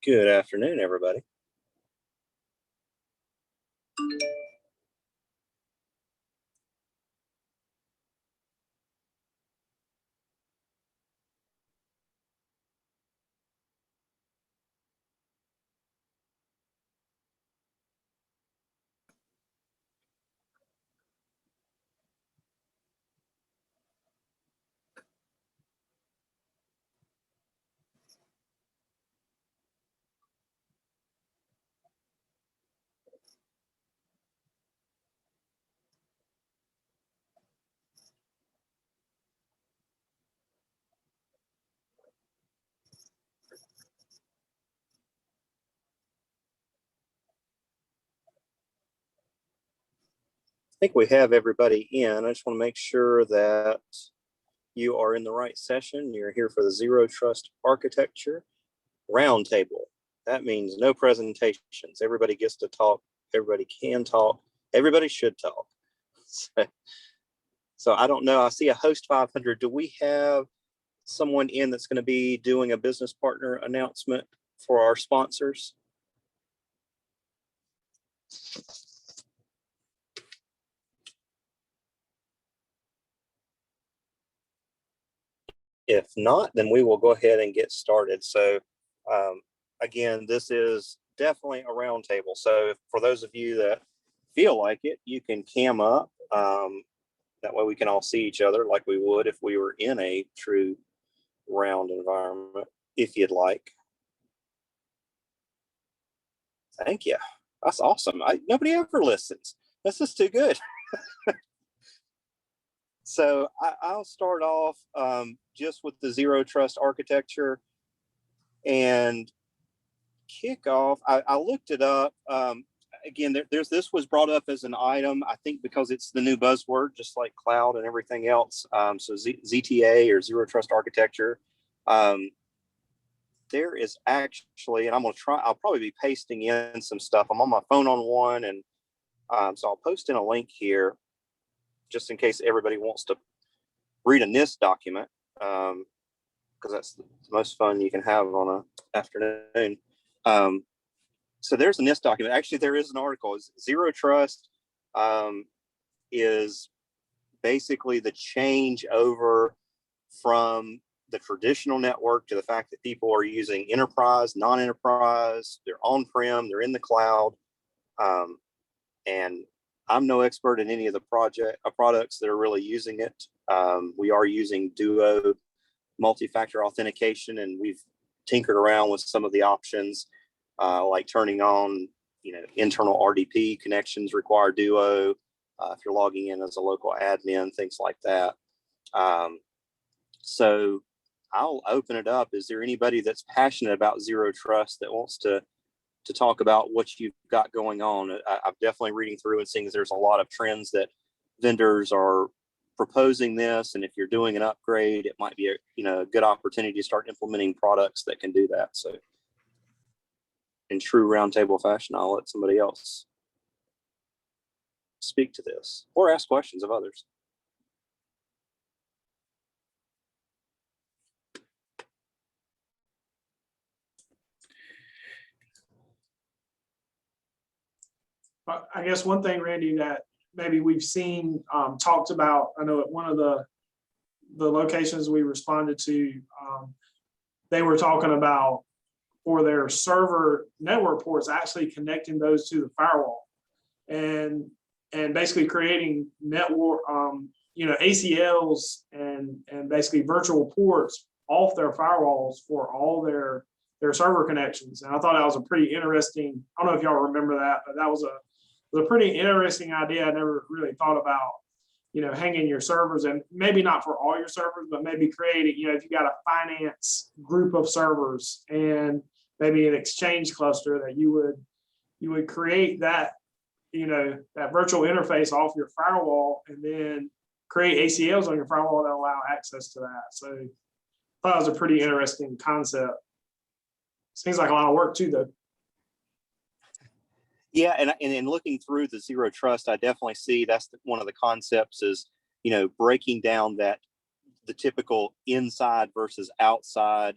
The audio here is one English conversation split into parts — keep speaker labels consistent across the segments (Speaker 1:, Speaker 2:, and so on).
Speaker 1: Good afternoon, everybody. I think we have everybody in. I just want to make sure that you are in the right session. You're here for the Zero Trust Architecture Roundtable. That means no presentations. Everybody gets to talk. Everybody can talk. Everybody should talk. So I don't know. I see a host 500. Do we have someone in that's going to be doing a business partner announcement for our sponsors? If not, then we will go ahead and get started. So again, this is definitely a roundtable. So for those of you that feel like it, you can cam up. That way we can all see each other like we would if we were in a true round environment, if you'd like. Thank you. That's awesome. Nobody ever listens. This is too good. So I'll start off just with the Zero Trust Architecture and kick off. I looked it up. Again, this was brought up as an item, I think, because it's the new buzzword, just like cloud and everything else. So ZTA or Zero Trust Architecture. There is actually, and I'll probably be pasting in some stuff. I'm on my phone on one, and so I'll post in a link here just in case everybody wants to read a NIST document, because that's the most fun you can have on an afternoon. So there's a NIST document. Actually, there is an article. Zero Trust is basically the change over from the traditional network to the fact that people are using enterprise, non-enterprise, they're on-prem, they're in the cloud. And I'm no expert in any of the products that are really using it. We are using Duo multi-factor authentication, and we've tinkered around with some of the options, like turning on, internal RDP connections require Duo. If you're logging in as a local admin, things like that. So I'll open it up. Is there anybody that's passionate about Zero Trust that wants to talk about what you've got going on? I'm definitely reading through and seeing there's a lot of trends that vendors are proposing this, and if you're doing an upgrade, it might be a good opportunity to start implementing products that can do that. So in true roundtable fashion, I'll let somebody else speak to this or ask questions of others.
Speaker 2: I guess one thing, Randy, that maybe we've seen talked about, I know at one of the locations we responded to, they were talking about for their server network ports, actually connecting those to the firewall and basically creating network, ACLs and basically virtual ports off their firewalls for all their server connections. And I thought that was a pretty interesting, I don't know if y'all remember that, but that was a pretty interesting idea. I never really thought about, hanging your servers, and maybe not for all your servers, but maybe creating, if you got a finance group of servers and maybe an exchange cluster, that you would create that, that virtual interface off your firewall and then create ACLs on your firewall that allow access to that. So I thought it was a pretty interesting concept. Seems like a lot of work too, though.
Speaker 1: Yeah, and in looking through the Zero Trust, I definitely see that's one of the concepts is breaking down the typical inside versus outside,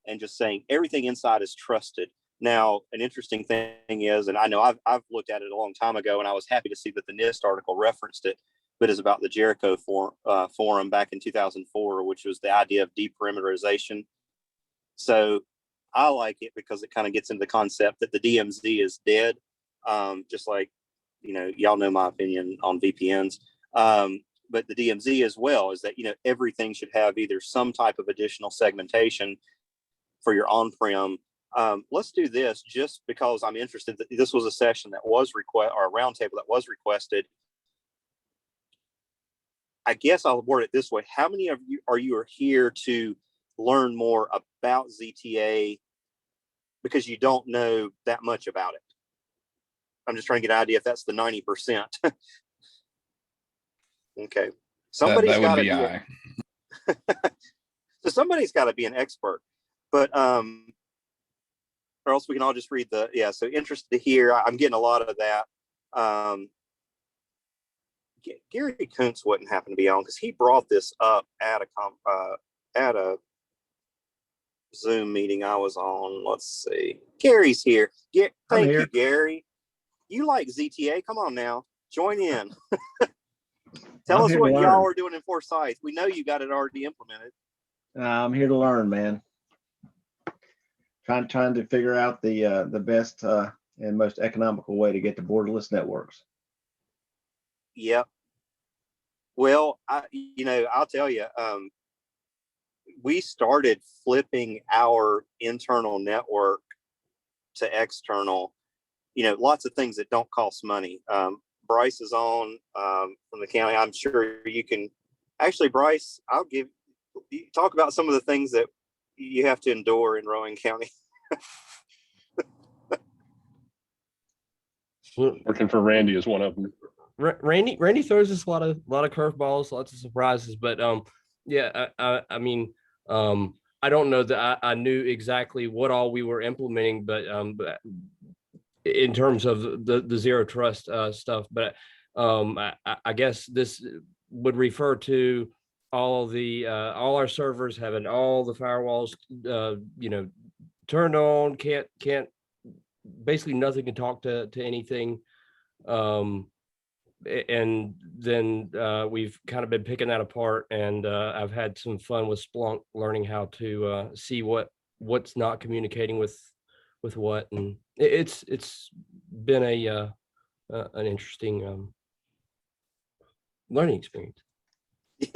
Speaker 1: and just saying everything inside is trusted. Now, an interesting thing is, and I know I've looked at it a long time ago, and I was happy to see that the NIST article referenced it, but it's about the Jericho Forum back in 2004, which was the idea of deperimeterization. So I like it because it kind of gets into the concept that the DMZ is dead. Just like, y'all know my opinion on VPNs. But the DMZ as well is that, everything should have either some type of additional segmentation for your on-prem. Let's do this just because I'm interested. This was a session that was or a roundtable that was requested. I guess I'll word it this way. How many of you are here to learn more about ZTA because you don't know that much about it? I'm just trying to get an idea if that's the 90%. Okay. Somebody's got to be so somebody's got to be an expert, but or else we can all just read so interested to hear. I'm getting a lot of that. Gary Kuntz wouldn't happen to be on because he brought this up at a Zoom meeting I was on. Let's see. Gary's here. Thank you, Gary. You like ZTA? Come on now, join in. Tell us what y'all are doing in Forsyth. We know you got it already implemented.
Speaker 3: I'm here to learn, man. Trying to figure out the best and most economical way to get to borderless networks.
Speaker 1: Yep. Well, I'll tell you, we started flipping our internal network to external, lots of things that don't cost money. Bryce is on from the county. I'm sure you can actually, Bryce, I'll give you talk about some of the things that you have to endure in Rowan County.
Speaker 4: Working for Randy is one of them.
Speaker 5: Randy throws us a lot of curveballs, lots of surprises, but I mean, I don't know that I knew exactly what all we were implementing, but in terms of the zero trust stuff, but I guess this would refer to all our servers having all the firewalls turned on, can't basically nothing can talk to anything. And then we've kind of been picking that apart, and I've had some fun with Splunk, learning how to see what's not communicating with what, and it's been an interesting learning experience.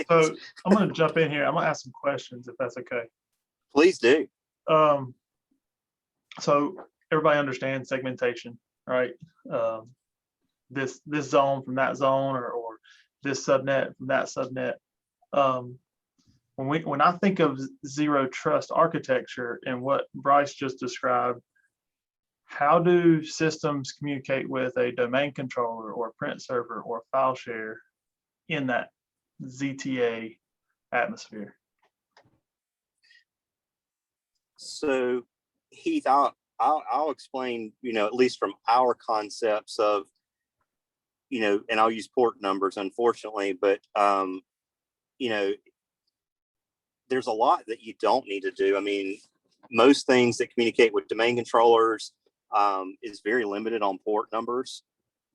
Speaker 2: So I'm going to jump in here. I'm going to ask some questions if that's okay.
Speaker 1: Please do.
Speaker 2: So everybody understands segmentation, right? This zone from that zone, or this subnet from that subnet. When I think of zero trust architecture and what Bryce just described, how do systems communicate with a domain controller or a print server or a file share in that ZTA atmosphere?
Speaker 1: So Heath, I'll explain, at least from our concepts of, and I'll use port numbers, unfortunately, but, there's a lot that you don't need to do. I mean, most things that communicate with domain controllers is very limited on port numbers.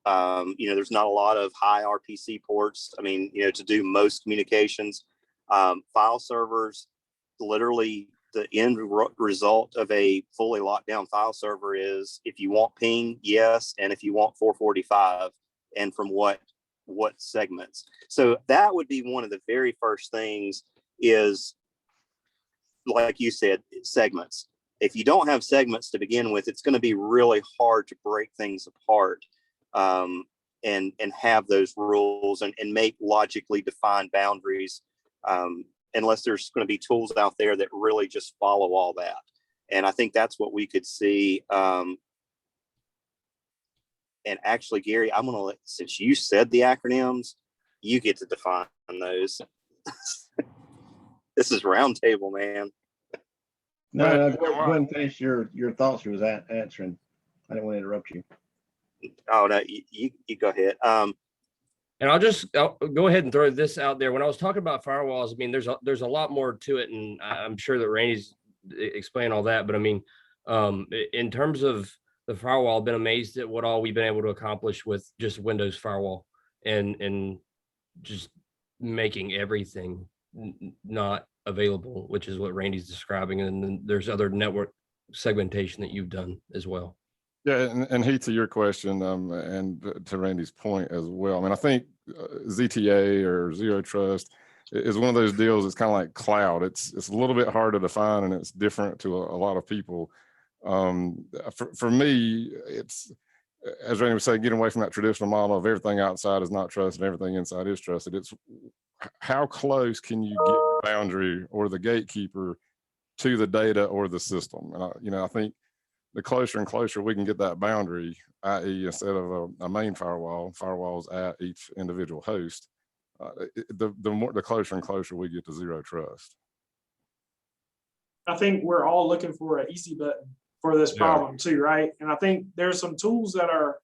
Speaker 1: There's not a lot of high RPC ports. I mean, to do most communications. File servers, literally the end result of a fully locked down file server is if you want ping, yes, and if you want 445, and from what segments. So that would be one of the very first things is, like you said, segments. If you don't have segments to begin with, it's going to be really hard to break things apart and have those rules and make logically defined boundaries, unless there's going to be tools out there that really just follow all that. And I think that's what we could see. And actually, Gary, I'm going to since you said the acronyms, you get to define those. This is roundtable, man.
Speaker 3: No, go ahead and finish your thoughts. You was answering. I didn't want to interrupt you.
Speaker 1: Oh no, you go ahead.
Speaker 5: And I'll go ahead and throw this out there. When I was talking about firewalls, I mean, there's a lot more to it, and I'm sure that Randy's explained all that. But I mean, in terms of the firewall, I've been amazed at what all we've been able to accomplish with just Windows firewall and just making everything not available, which is what Randy's describing. And then there's other network segmentation that you've done as well.
Speaker 6: Yeah, and Heath, to your question, and to Randy's point as well. I mean, I think ZTA or Zero Trust is one of those deals. It's kind of like cloud. It's a little bit hard to define, and it's different to a lot of people. For me, it's, as Randy was saying, getting away from that traditional model of everything outside is not trusted, and everything inside is trusted. It's how close can you get the boundary or the gatekeeper to the data or the system? And I think the closer and closer we can get that boundary, i.e. instead of a main firewalls at each individual host, the closer and closer we get to zero trust.
Speaker 2: I think we're all looking for an easy button for this problem too, right? And I think there's some tools that are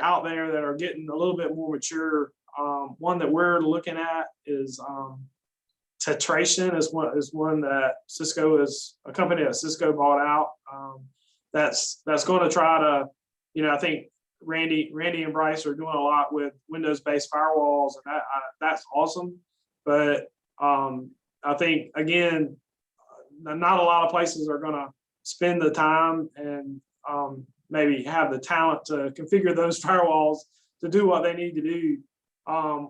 Speaker 2: out there that are getting a little bit more mature. One that we're looking at is Tetration is one that Cisco is a company that Cisco bought out. That's going to try to, I think Randy and Bryce are doing a lot with Windows-based firewalls, and that's awesome. But I think, again, not a lot of places are going to spend the time and maybe have the talent to configure those firewalls to do what they need to do.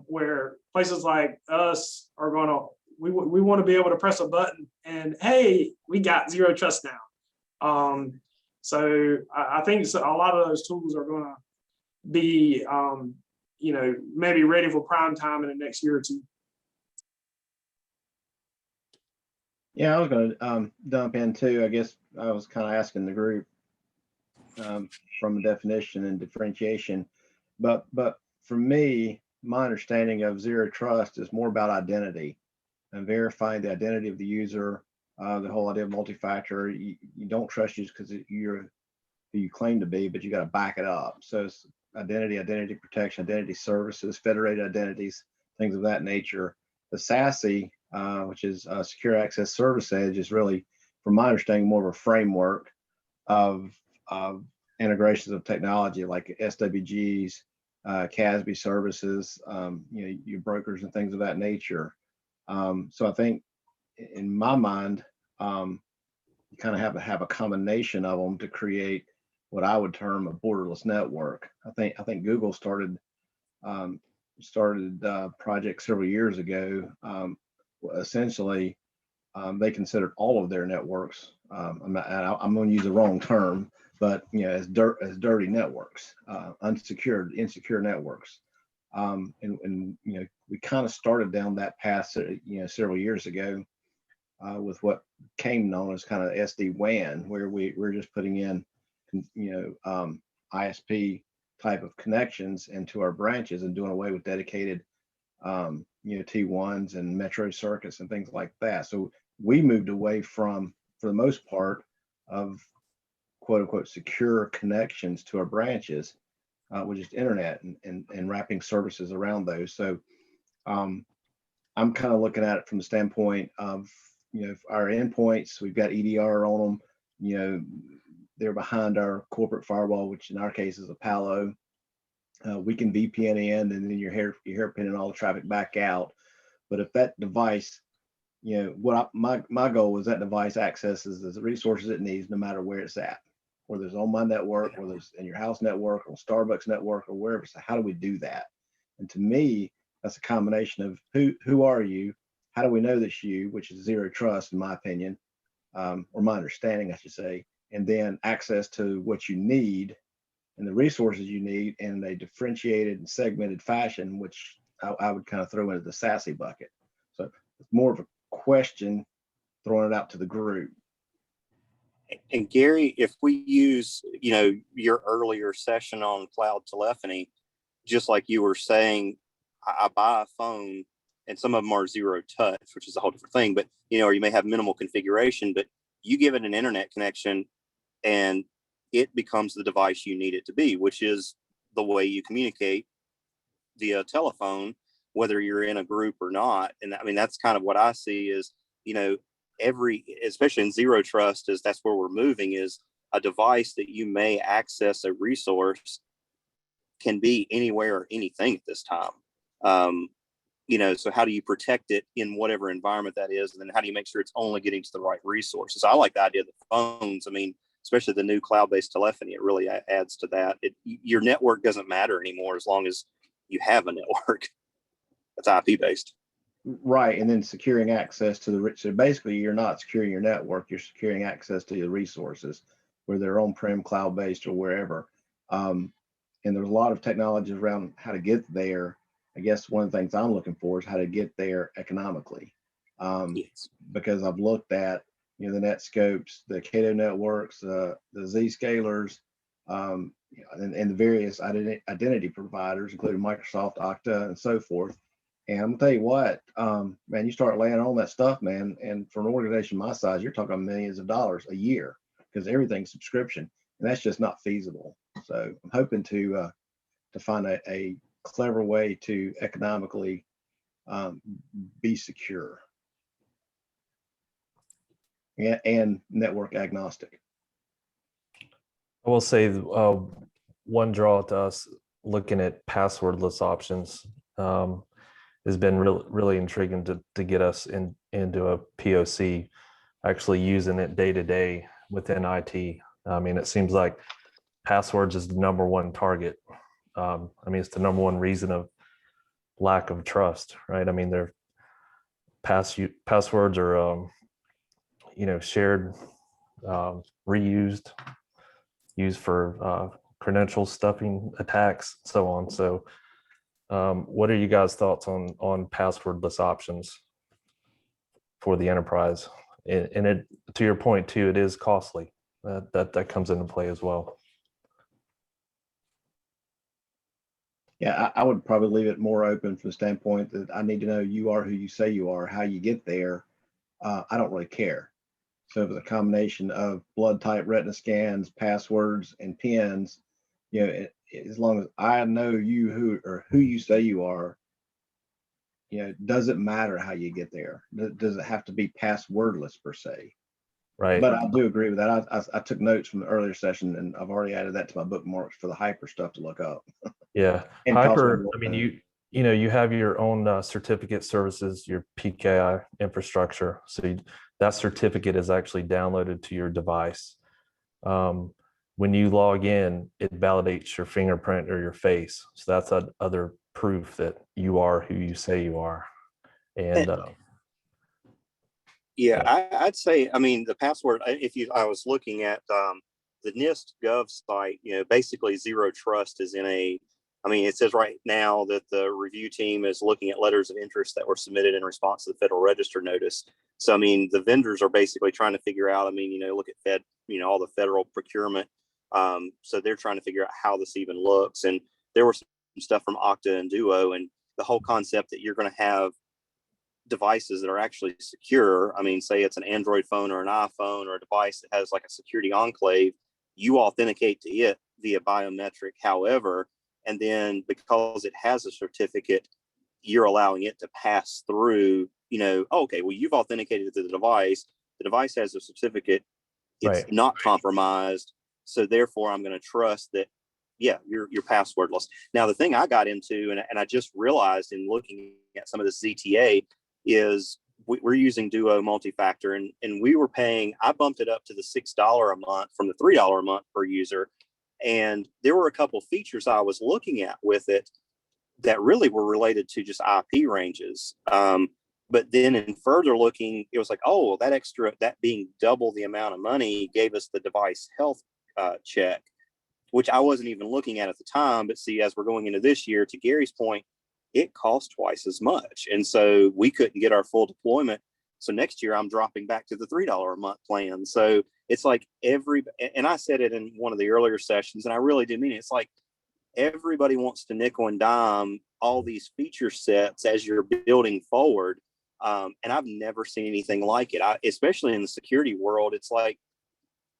Speaker 2: Where places like us are going to, we want to be able to press a button and, hey, we got zero trust now. So I think a lot of those tools are going to be, maybe ready for prime time in the next year or two.
Speaker 3: Yeah, I was going to dump in too. I guess I was kind of asking the group from a definition and differentiation, but for me, my understanding of zero trust is more about identity and verifying the identity of the user. The whole idea of multi-factor, you don't trust you because you're who you claim to be, but you got to back it up. So it's identity protection, identity services, federated identities, things of that nature. The SASE, which is Secure Access Service Edge, is really, from my understanding, more of a framework of integrations of technology like SWGs, CASB services, your brokers and things of that nature. So I think, in my mind, you kind of have a combination of them to create what I would term a borderless network. I think Google started a project several years ago. Essentially, they considered all of their networks. I'm going to use the wrong term, but as dirty networks, unsecured, insecure networks. And we kind of started down that path, several years ago. With what came known as kind of SD-WAN, where we're just putting in, ISP type of connections into our branches and doing away with dedicated, T1s and metro circuits and things like that. So we moved away from, for the most part, of quote unquote secure connections to our branches, with just internet and wrapping services around those. So I'm kind of looking at it from the standpoint of, our endpoints, we've got EDR on them, they're behind our corporate firewall, which in our case is a Palo. We can VPN in, and then you're hairpinning all the traffic back out. But if that device, my goal is that device accesses the resources it needs, no matter where it's at, whether it's on my network, whether it's in your house network, on Starbucks network, or wherever. So how do we do that? And to me, that's a combination of who are you? How do we know that's you, which is zero trust, in my opinion, or my understanding, I should say, and then access to what you need and the resources you need in a differentiated and segmented fashion, which I would kind of throw into the SASE bucket. So it's more of a question, throwing it out to the group.
Speaker 1: And Gary, if we use, your earlier session on cloud telephony, just like you were saying, I buy a phone, and some of them are zero touch, which is a whole different thing, but, or you may have minimal configuration, but you give it an internet connection and it becomes the device you need it to be, which is the way you communicate via telephone, whether you're in a group or not. And I mean, that's kind of what I see is, especially in zero trust, is that's where we're moving, is a device that you may access a resource can be anywhere or anything at this time. So how do you protect it in whatever environment that is? And then how do you make sure it's only getting to the right resources? I like the idea of the phones. I mean, especially the new cloud-based telephony, it really adds to that. Your network doesn't matter anymore as long as you have a network that's IP based.
Speaker 3: Right. And then securing access to so basically you're not securing your network, you're securing access to your resources, whether they're on-prem, cloud-based, or wherever. And there's a lot of technologies around how to get there. I guess one of the things I'm looking for is how to get there economically.
Speaker 1: Yes.
Speaker 3: Because I've looked at, the Netscopes, the Cato networks, the Zscalers, and the various identity providers, including Microsoft, Okta, and so forth. And I'm gonna tell you what, man, you start laying on that stuff, man, and for an organization my size, you're talking millions of dollars a year because everything's subscription, and that's just not feasible. So I'm hoping to find a clever way to economically be secure and network agnostic.
Speaker 7: I will say one draw to us looking at passwordless options has been really intriguing to get us into a POC, actually using it day to day within IT. I mean, it seems like passwords is the number one target. It's the number one reason of lack of trust, right? I mean, their passwords are, shared, reused, used for credential stuffing attacks, so on. So what are you guys' thoughts on passwordless options for the enterprise? And it, to your point too, it is costly. That comes into play as well.
Speaker 3: Yeah, I would probably leave it more open from the standpoint that I need to know you are who you say you are, how you get there. I don't really care. So if it's a combination of blood type, retina scans, passwords, and pins, as long as I know you who you say you are, it doesn't matter how you get there. Does it have to be passwordless per se?
Speaker 7: Right.
Speaker 3: But I do agree with that. I took notes from the earlier session, and I've already added that to my bookmarks for the hyper stuff to look up.
Speaker 7: Yeah.
Speaker 3: And
Speaker 7: Hyper, I mean, you have your own certificate services, your PKI infrastructure. So that certificate is actually downloaded to your device. When you log in, it validates your fingerprint or your face. So that's other proof that you are who you say you are. And
Speaker 1: I'd say, the password, I was looking at the NIST Gov site, basically zero trust is it says right now that the review team is looking at letters of interest that were submitted in response to the Federal Register notice. So, the vendors are basically trying to figure out, look at all the federal procurement. So they're trying to figure out how this even looks. And there was some stuff from Okta and Duo, and the whole concept that you're going to have devices that are actually secure. Say it's an Android phone or an iPhone or a device that has like a security enclave, you authenticate to it via biometric. However, and then because it has a certificate, you're allowing it to pass through, okay, well, you've authenticated to the device has a certificate, it's
Speaker 7: right.
Speaker 1: not compromised. So therefore I'm going to trust that, you're passwordless. Now, the thing I got into, and I just realized in looking at some of this ZTA, is we're using Duo multi-factor, and we were paying, I bumped it up to the $6 a month from the $3 a month per user. And there were a couple features I was looking at with it that really were related to just IP ranges. But then in further looking, it was like, oh, that being double the amount of money gave us the device health check, which I wasn't even looking at the time. But see, as we're going into this year, to Gary's point, it costs twice as much. And so we couldn't get our full deployment. So next year I'm dropping back to the $3 a month plan. So it's like and I said it in one of the earlier sessions, and I really do mean it. It's like everybody wants to nickel and dime all these feature sets as you're building forward. And I've never seen anything like it. Especially in the security world, it's like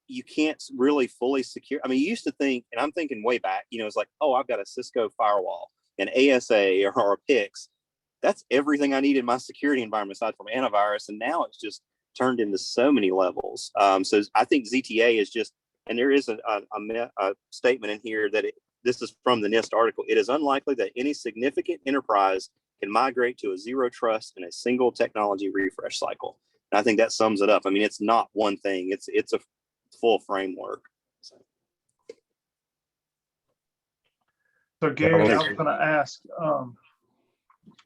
Speaker 1: you can't really fully secure. You used to think, and I'm thinking way back, it's like, oh, I've got a Cisco firewall. an ASA or a PIX, that's everything I need in my security environment aside from antivirus. And now it's just turned into so many levels. So I think ZTA is just, and there is a statement in here that this is from the NIST article. It is unlikely that any significant enterprise can migrate to a zero trust in a single technology refresh cycle. And I think that sums it up. I mean, it's not one thing. It's a full framework.
Speaker 8: So Gary, I was going to ask,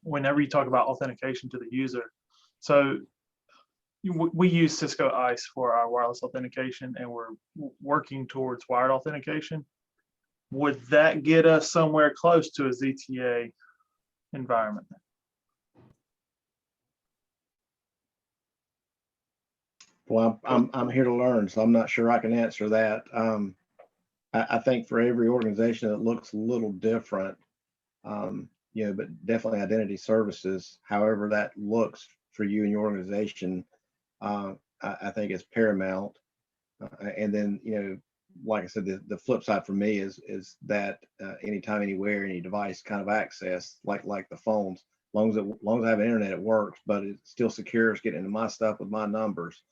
Speaker 8: whenever you talk about authentication to the user, so we use Cisco ICE for our wireless authentication, and we're working towards wired authentication. Would that get us somewhere close to a ZTA environment?
Speaker 3: Well, I'm here to learn, so I'm not sure I can answer that. I think for every organization it looks a little different, you know, but definitely identity services, however that looks for you and your organization, I think is paramount. And then, you know, like I said, the flip side for me is that anytime, anywhere, any device kind of access, like the phones, as long as I have internet, it works, but it still secures getting into my stuff with my numbers.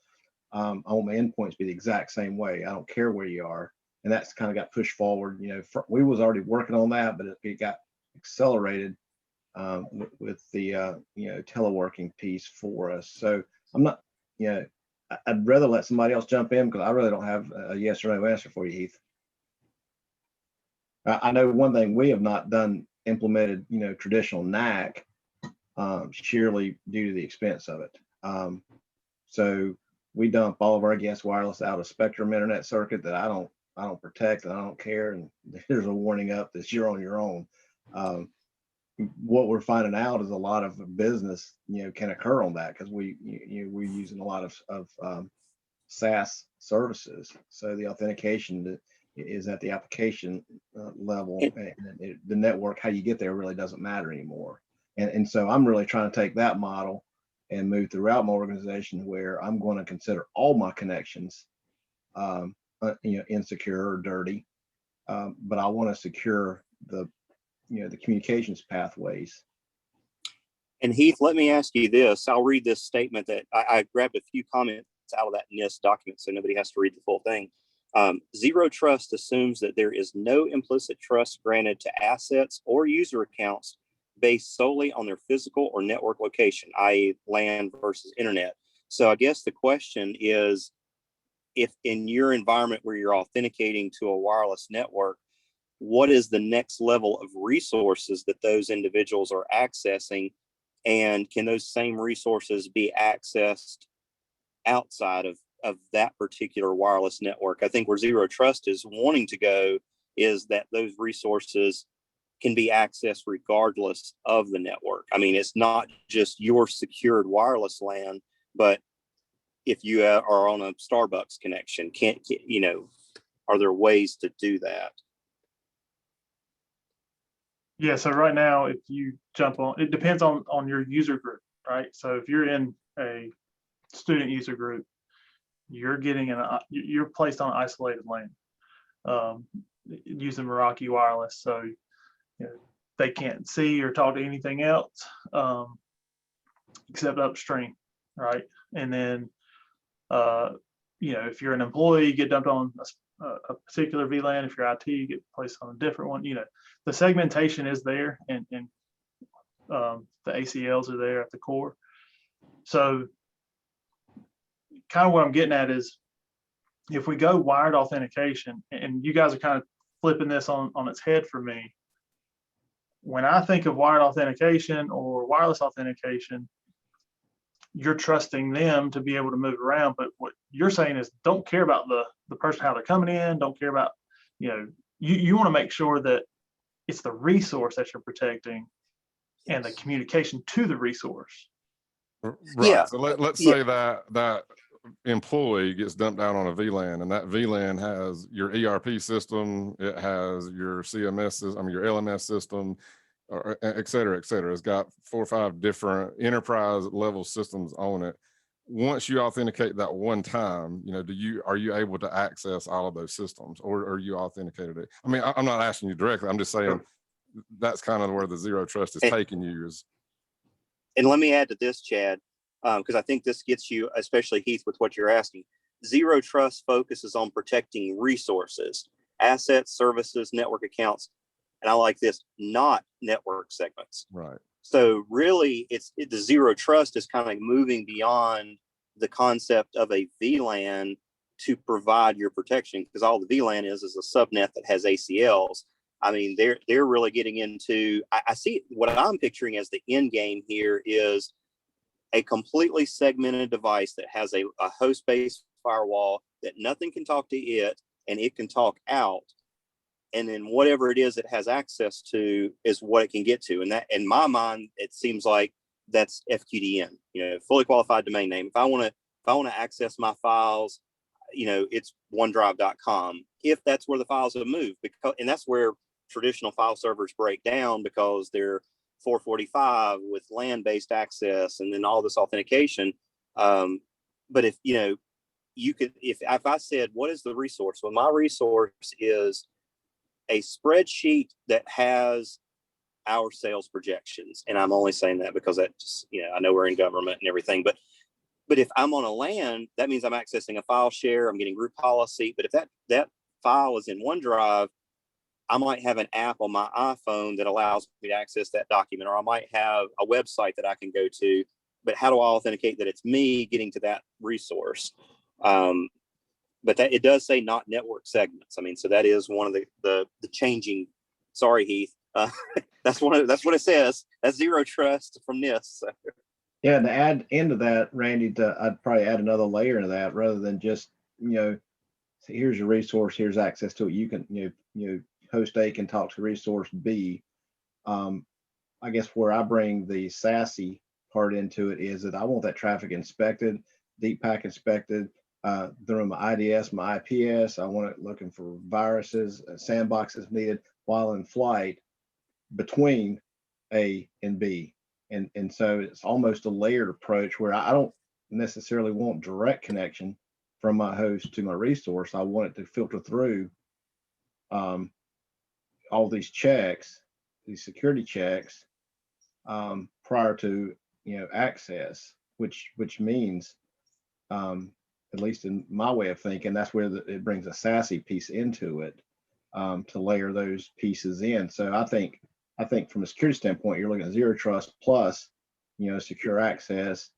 Speaker 3: I want my endpoints to be the exact same way. I don't care where you are. And that's kind of got pushed forward. You know, we was already working on that, but it got accelerated with the you know, teleworking piece for us. So I'm not, you know, I'd rather let somebody else jump in because I really don't have a yes or no answer for you, Heath. I know one thing we have not done, implemented, you know, traditional NAC, sheerly due to the expense of it. So we dump all of our guest wireless out of Spectrum internet circuit that I don't protect, and I don't care. And there's a warning up that you're on your own. What we're finding out is a lot of business, you know, can occur on that because we're using a lot of SaaS services. So the authentication is at the application level, and the network, how you get there really doesn't matter anymore. And so I'm really trying to take that model and move throughout my organization where I'm going to consider all my connections, you know, insecure or dirty, but I want to secure the, you know, the communications pathways.
Speaker 1: And Heath, let me ask you this. I'll read this statement that I grabbed a few comments out of that NIST document, so nobody has to read the full thing. Zero trust assumes that there is no implicit trust granted to assets or user accounts based solely on their physical or network location, i.e. LAN versus internet. So I guess the question is, if in your environment where you're authenticating to a wireless network, what is the next level of resources that those individuals are accessing? And can those same resources be accessed outside of that particular wireless network? I think where Zero Trust is wanting to go is that those resources can be accessed regardless of the network. I mean, it's not just your secured wireless LAN, but if you are on a Starbucks connection, you know, are there ways to do that?
Speaker 8: Yeah, so right now, if you jump on, it depends on your user group, right? So if you're in a student user group, you're you're placed on an isolated LAN using Meraki wireless. So, you know, they can't see or talk to anything else except upstream, right? And then, you know, if you're an employee, you get dumped on a particular VLAN. If you're IT, you get placed on a different one. You know, the segmentation is there, and the ACLs are there at the core. So kind of what I'm getting at is, if we go wired authentication, and you guys are kind of flipping this on its head for me, when I think of wired authentication or wireless authentication, you're trusting them to be able to move around. But what you're saying is, don't care about the person, how they're coming in, don't care about, you know, you want to make sure that it's the resource that you're protecting and the communication to the resource.
Speaker 6: Right.
Speaker 1: Yeah.
Speaker 6: So let's say that employee gets dumped out on a VLAN, and that VLAN has your ERP system, it has your CMS system, I mean your LMS system, or et cetera, et cetera. It's got 4 or 5 different enterprise level systems on it. Once you authenticate that one time, you know, are you able to access all of those systems, or are you authenticated? I mean, I'm not asking you directly. I'm just saying, that's kind of where the zero trust is
Speaker 1: And-
Speaker 6: taking you is.
Speaker 1: And let me add to this, Chad, because I think this gets you, especially Heath, with what you're asking. Zero trust focuses on protecting resources, assets, services, network accounts, and I like this, not network segments.
Speaker 6: Right.
Speaker 1: So really, the zero trust is kind of moving beyond the concept of a VLAN to provide your protection, because all the VLAN is a subnet that has ACLs. I mean, they're really getting into. I see what I'm picturing as the end game here is a completely segmented device that has a host-based firewall that nothing can talk to it, and it can talk out. And then whatever it is it has access to is what it can get to. And that, in my mind, it seems like that's FQDN, fully qualified domain name. If I want to access my files, it's OneDrive.com. If that's where the files have moved, and that's where traditional file servers break down, because they're 445 with LAN-based access and then all this authentication. But if you could, if I said, what is the resource? Well, my resource is a spreadsheet that has our sales projections. And I'm only saying that because that just, I know we're in government and everything, but if I'm on a LAN, that means I'm accessing a file share, I'm getting group policy. But if that file is in OneDrive, I might have an app on my iPhone that allows me to access that document, or I might have a website that I can go to. But how do I authenticate that it's me getting to that resource? But that it does say not network segments. I mean, so that is one of the changing. Sorry, Heath. That's what it says. That's zero trust from NIST. So.
Speaker 3: Yeah, and to add into that, Randy, I'd probably add another layer into that rather than just, here's your resource, here's access to it. You can, host A can talk to resource B. I guess where I bring the SASE part into it is that I want that traffic inspected, deep pack inspected, through my IDS, my IPS. I want it looking for viruses, sandboxes needed while in flight between A and B. And so it's almost a layered approach where I don't necessarily want direct connection from my host to my resource. I want it to filter through all these checks, these security checks, prior to access, which means, at least in my way of thinking, that's where it brings a SASE piece into it, to layer those pieces in. So I think from a security standpoint, you're looking at zero trust plus, secure access,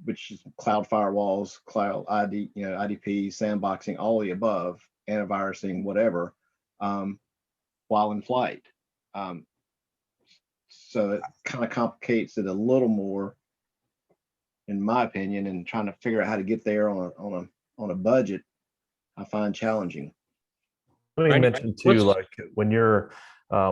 Speaker 3: which is cloud firewalls, cloud ID, IDP, sandboxing, all the above, antivirusing, whatever, while in flight. So it kind of complicates it a little more, in my opinion, and trying to figure out how to get there on a budget, I find challenging.
Speaker 7: Let me
Speaker 5: Randy,
Speaker 7: mention too, like when you're,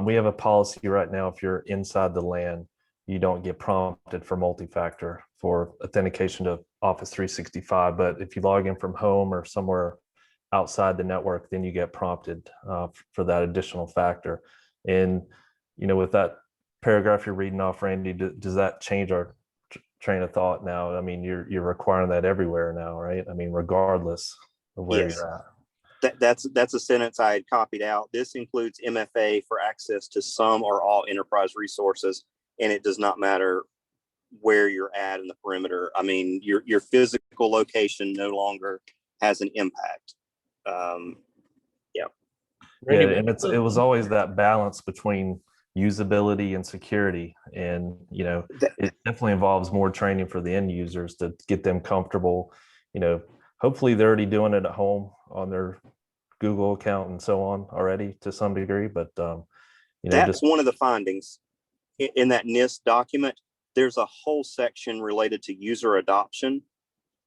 Speaker 7: we have a policy right now, if you're inside the LAN, you don't get prompted for multi-factor for authentication to Office 365. But if you log in from home or somewhere outside the network, then you get prompted for that additional factor. And, with that paragraph you're reading off, Randy, does that change our train of thought now? I mean, you're requiring that everywhere now, right? I mean, regardless of where
Speaker 1: Yes.
Speaker 7: you're at.
Speaker 1: That's a sentence I had copied out. This includes MFA for access to some or all enterprise resources, and it does not matter where you're at in the perimeter. I mean, your physical location no longer has an impact.
Speaker 7: Yeah, and it was always that balance between usability and security, and it definitely involves more training for the end users to get them comfortable. Hopefully they're already doing it at home on their Google account and so on already to some degree, but
Speaker 1: that's one of the findings in that NIST document. There's a whole section related to user adoption,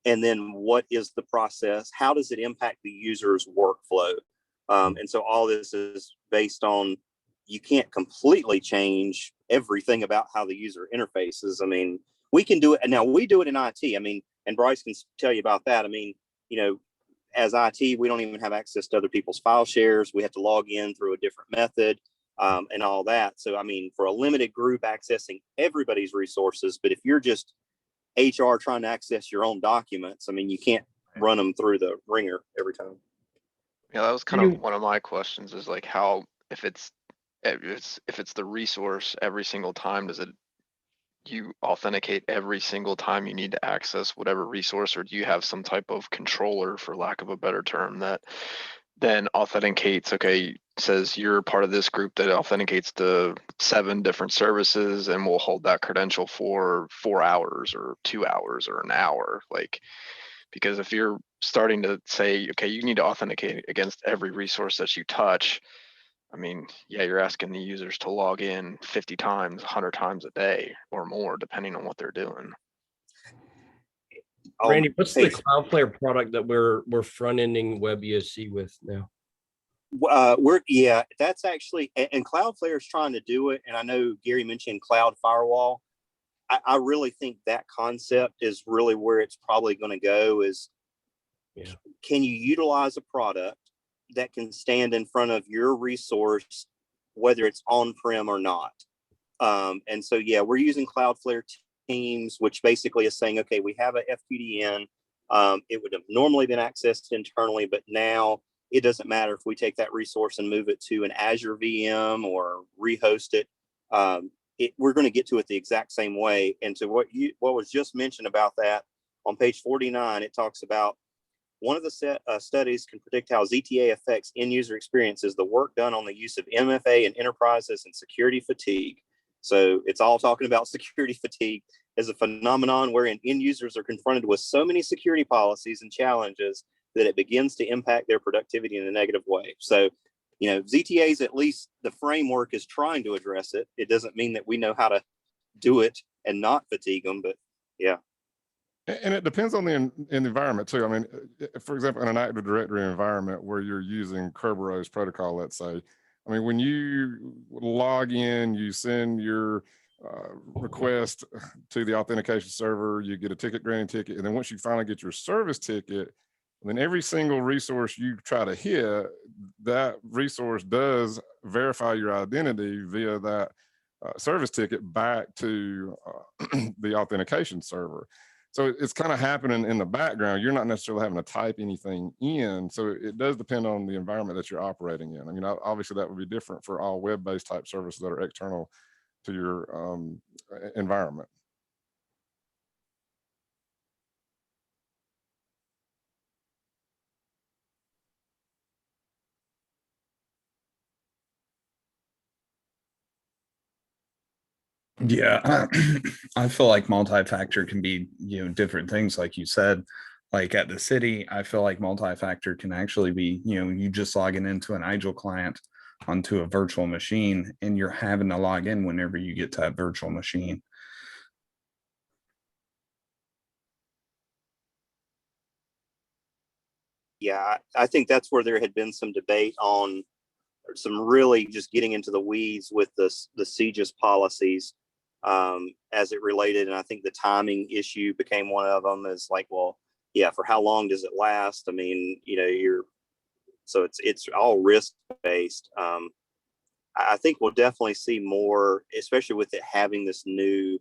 Speaker 1: and then what is the process? How does it impact the user's workflow? And so all this is based on, you can't completely change everything about how the user interfaces. I mean, we can do it now. We do it in IT. I mean, and Bryce can tell you about that. I mean, as IT, we don't even have access to other people's file shares. We have to log in through a different method, and all that. So, I mean, for a limited group accessing everybody's resources, but if you're just HR trying to access your own documents, I mean, you can't run them through the ringer every time.
Speaker 9: Yeah, that was kind of one of my questions, is like how, if it's if it's the resource every single time, does it, you authenticate every single time you need to access whatever resource, or do you have some type of controller, for lack of a better term, that then authenticates, okay, says you're part of this group that authenticates to 7 different services, and we'll hold that credential for 4 hours or 2 hours or an hour? Like, because if you're starting to say, okay, you need to authenticate against every resource that you touch, I mean, yeah, you're asking the users to log in 50 times, 100 times a day or more, depending on what they're doing.
Speaker 5: Randy, what's the
Speaker 1: Hey,
Speaker 5: Cloudflare product that we're front-ending WebESC with now?
Speaker 1: that's actually, and Cloudflare is trying to do it. And I know Gary mentioned cloud firewall. I really think that concept is really where it's probably going to go is, can you utilize a product that can stand in front of your resource, whether it's on-prem or not? And so, yeah, we're using Cloudflare Teams, which basically is saying, okay, we have a FQDN. It would have normally been accessed internally, but now it doesn't matter if we take that resource and move it to an Azure VM or rehost it. We're going to get to it the exact same way. And to what was just mentioned about that, on page 49, it talks about one of the studies can predict how ZTA affects end user experiences, the work done on the use of MFA in enterprises and security fatigue. So it's all talking about security fatigue as a phenomenon wherein end users are confronted with so many security policies and challenges that it begins to impact their productivity in a negative way. So, ZTA's, at least the framework, is trying to address it. It doesn't mean that we know how to do it and not fatigue them, but yeah.
Speaker 6: And it depends on the environment too. I mean, for example, in an Active Directory environment where you're using Kerberos protocol, let's say, I mean, when you log in, you send your request to the authentication server, you get a ticket granting ticket. And then once you finally get your service ticket, then every single resource you try to hit, that resource does verify your identity via that service ticket back to the authentication server. So it's kind of happening in the background. You're not necessarily having to type anything in. So it does depend on the environment that you're operating in. I mean, obviously that would be different for all web-based type services that are external to your environment.
Speaker 10: Yeah, I feel like multi-factor can be, different things, like you said. Like at the city, I feel like multi-factor can actually be, you just logging into an IGEL client onto a virtual machine, and you're having to log in whenever you get to that virtual machine.
Speaker 1: Yeah, I think that's where there had been some debate on some really just getting into the weeds with the CGIS policies as it related. And I think the timing issue became one of them. Is like, well, yeah, for how long does it last? I mean, so it's all risk based. I think we'll definitely see more, especially with it having this new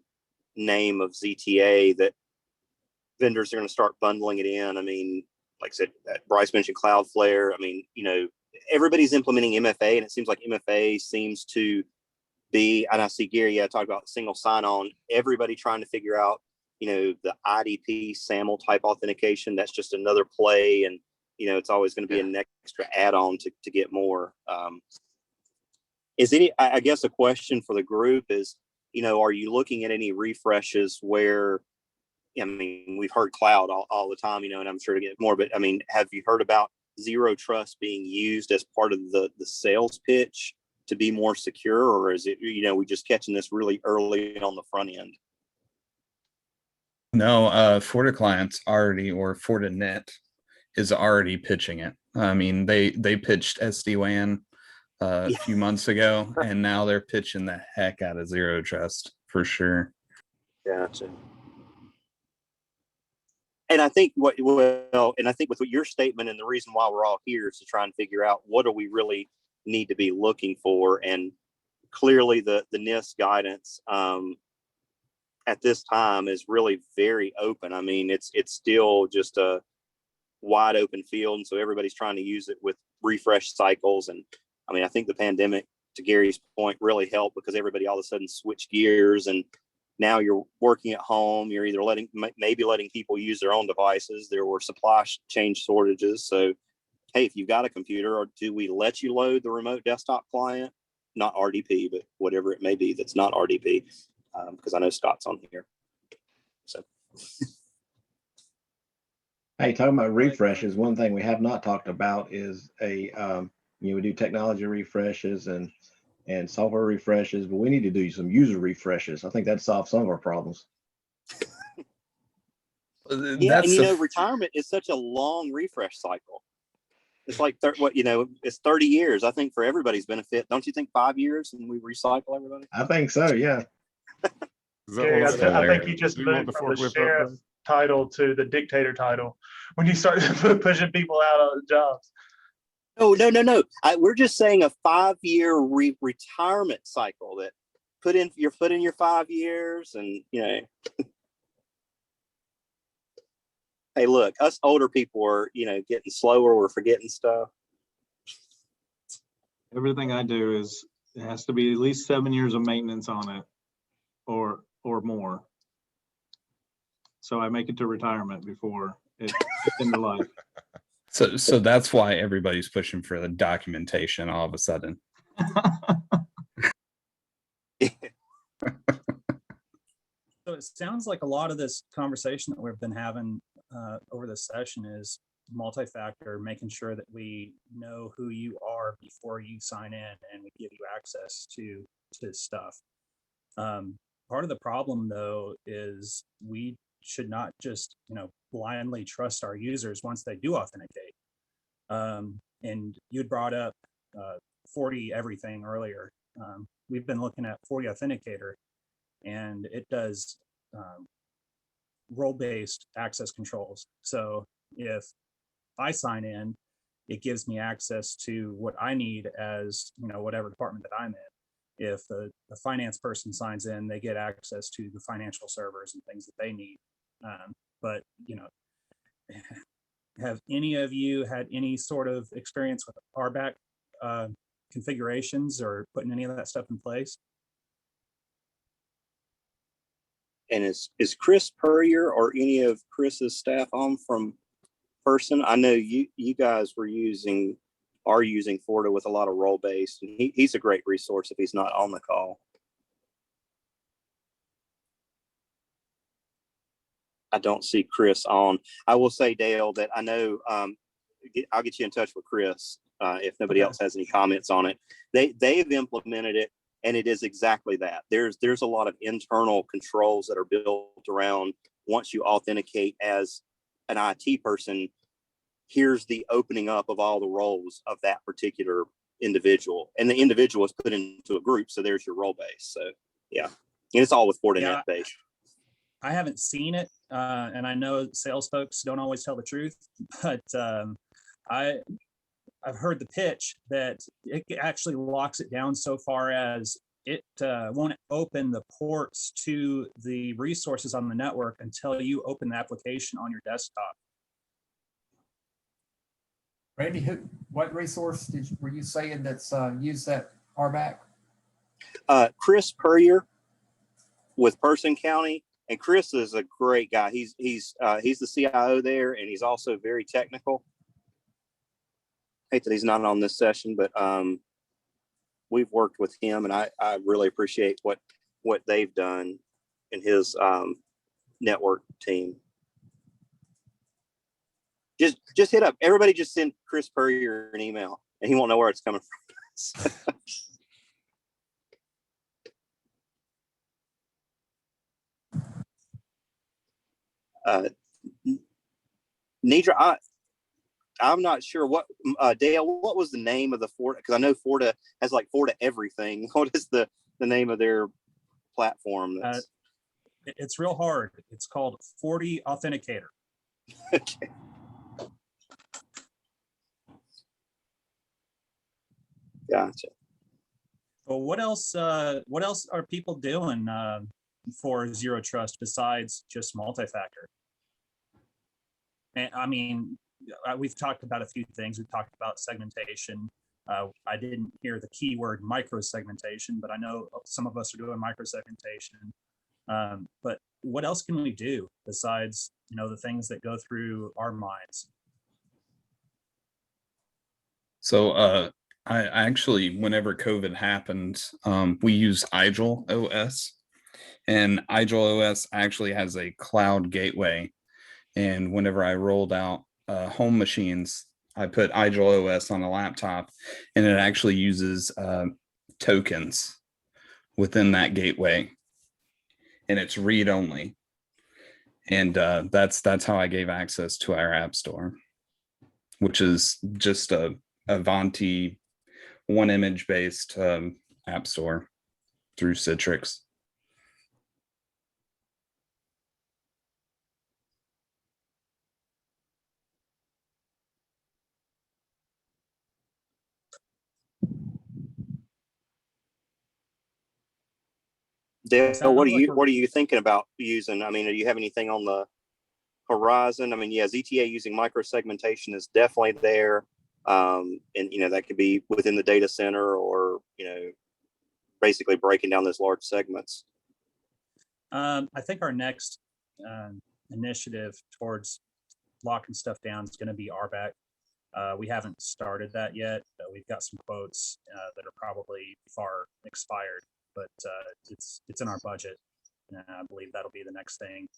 Speaker 1: name of ZTA, that vendors are going to start bundling it in. I mean, like I said, Bryce mentioned Cloudflare. I mean, everybody's implementing MFA, and it seems like MFA seems to be, and I see Gary, talk about single sign-on, everybody trying to figure out, the IDP SAML type authentication. That's just another play, and, it's always going to be an extra add-on to get more. I guess a question for the group is, are you looking at any refreshes where, I mean, we've heard cloud all the time, and I'm sure to get more, but I mean, have you heard about Zero Trust being used as part of the sales pitch to be more secure, or is it, we just catching this really early on the front end?
Speaker 10: No, FortiClient's already, or FortiNet is already pitching it. I mean, they pitched SD-WAN a few months ago, and now they're pitching the heck out of Zero Trust for sure.
Speaker 1: Gotcha. And I think with your statement, and the reason why we're all here is to try and figure out what do we really need to be looking for. And clearly the NIST guidance at this time is really very open. I mean, it's still just a wide open field. And so everybody's trying to use it with refresh cycles. And I mean, I think the pandemic to Gary's point, really helped because everybody all of a sudden switched gears, and now you're working at home. You're either maybe letting people use their own devices. There were supply chain shortages. So, hey, if you've got a computer, or do we let you load the remote desktop client? Not RDP, but whatever it may be that's not RDP, because I know Scott's on here. So,
Speaker 3: Hey, talking about refreshes, one thing we have not talked about is we do technology refreshes and software refreshes, but we need to do some user refreshes. I think that solves some of our problems.
Speaker 1: yeah, and retirement is such a long refresh cycle. It's like it's 30 years. I think for everybody's benefit, don't you think 5 years and we recycle everybody?
Speaker 3: I think so. Yeah.
Speaker 8: Gary, I think you just moved from the sheriff title to the dictator title when you start pushing people out of jobs.
Speaker 1: No. We're just saying a 5-year retirement cycle that you're put in your 5 years, and hey, look, us older people are, getting slower. We're forgetting stuff.
Speaker 11: Everything I do it has to be at least 7 years of maintenance on it or more. So I make it to retirement before it's into life.
Speaker 10: So that's why everybody's pushing for the documentation all of a sudden.
Speaker 12: So it sounds like a lot of this conversation that we've been having over this session is multi-factor, making sure that we know who you are before you sign in and we give you access to stuff. Part of the problem, though, is we should not just blindly trust our users once they do authenticate. And you had brought up 40 everything earlier. We've been looking at 40 Authenticator, and it does role-based access controls. So if I sign in, it gives me access to what I need as whatever department that I'm in. If the finance person signs in, they get access to the financial servers and things that they need. But have any of you had any sort of experience with RBAC configurations or putting any of that stuff in place?
Speaker 1: And is Chris Purrier or any of Chris's staff on from person? I know you guys are using Forta with a lot of role based, and he's a great resource if he's not on the call. I don't see Chris on. I will say, Dale, that I know I'll get you in touch with Chris if nobody else has any comments on it. They've implemented it, and it is exactly that. There's a lot of internal controls that are built around once you authenticate as an IT person, here's the opening up of all the roles of that particular individual, and the individual is put into a group. So there's your role base. So yeah, and it's all with Fortinet based.
Speaker 12: I haven't seen it, and I know sales folks don't always tell the truth, but I've heard the pitch that it actually locks it down so far as it won't open the ports to the resources on the network until you open the application on your desktop.
Speaker 13: Randy, what resource were you saying that's used that RBAC?
Speaker 1: Chris Purrier with Person County. And Chris is a great guy. He's the CIO there, and he's also very technical. Hate that he's not on this session, but we've worked with him, and I really appreciate what they've done in his network team. Just hit up everybody. Just send Chris Purrier an email, and he won't know where it's coming from. Nidra, I'm not sure what Dale, what was the name of the Forta? Because I know Forta has like Forta everything. What is the name of their platform?
Speaker 12: It's real hard. It's called 40 Authenticator.
Speaker 1: Okay. Gotcha.
Speaker 12: Well, what else are people doing for Zero Trust besides just multi-factor? And I mean, we've talked about a few things. We've talked about segmentation. I didn't hear the keyword microsegmentation, but I know some of us are doing microsegmentation. But what else can we do besides, the things that go through our minds?
Speaker 10: So I actually, whenever COVID happened, we use Igel OS, and Igel OS actually has a cloud gateway. And whenever I rolled out home machines, I put Igel OS on a laptop, and it actually uses tokens within that gateway, and it's read only. And that's how I gave access to our app store, which is just a Avanti one image based app store through Citrix.
Speaker 1: Dale,
Speaker 12: Sounds like we're-
Speaker 1: what are you thinking about using? I mean, do you have anything on the horizon? I mean, yeah, ZTA using microsegmentation is definitely there. And that could be within the data center, or basically breaking down those large segments.
Speaker 12: I think our next initiative towards locking stuff down is going to be RBAC. We haven't started that yet. We've got some quotes that are probably far expired, but it's in our budget. And I believe that'll be the next thing.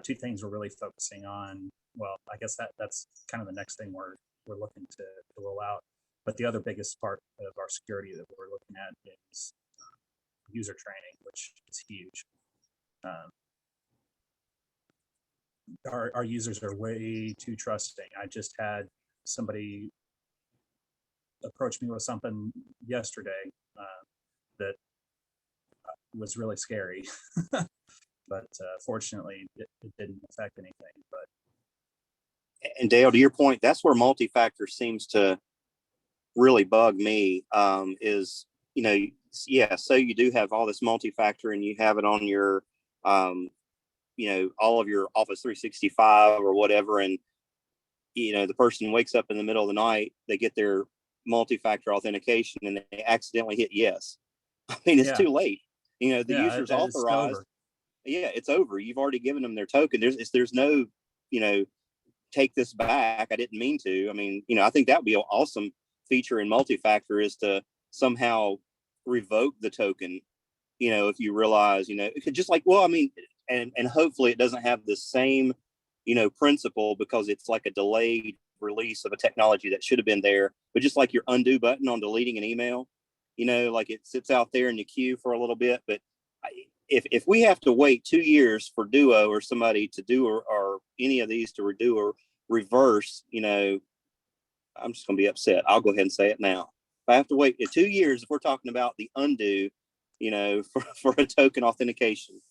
Speaker 12: Two things we're really focusing on. Well, I guess that's kind of the next thing we're looking to roll out. But the other biggest part of our security that we're looking at is user training, which is huge. Our users are way too trusting. I just had somebody approach me with something yesterday that was really scary. But fortunately, it didn't affect anything.
Speaker 1: And Dale, to your point, that's where multi-factor seems to really bug me. Is so you do have all this multi-factor, and you have it on your, all of your Office 365 or whatever, and the person wakes up in the middle of the night, they get their multi-factor authentication, and they accidentally hit yes. I mean, it's too late. The user's authorized. Yeah, it's over. You've already given them their token. There's no, take this back. I didn't mean to. I mean, I think that would be an awesome feature in multi-factor, is to somehow revoke the token, if you realize, just like, well, I mean, and hopefully it doesn't have the same, principle, because it's like a delayed release of a technology that should have been there. But just like your undo button on deleting an email, like it sits out there in the queue for a little bit. But if we have to wait 2 years for Duo or somebody to do, or any of these to redo or reverse, I'm just going to be upset. I'll go ahead and say it now. If I have to wait 2 years, if we're talking about the undo, for a token authentication.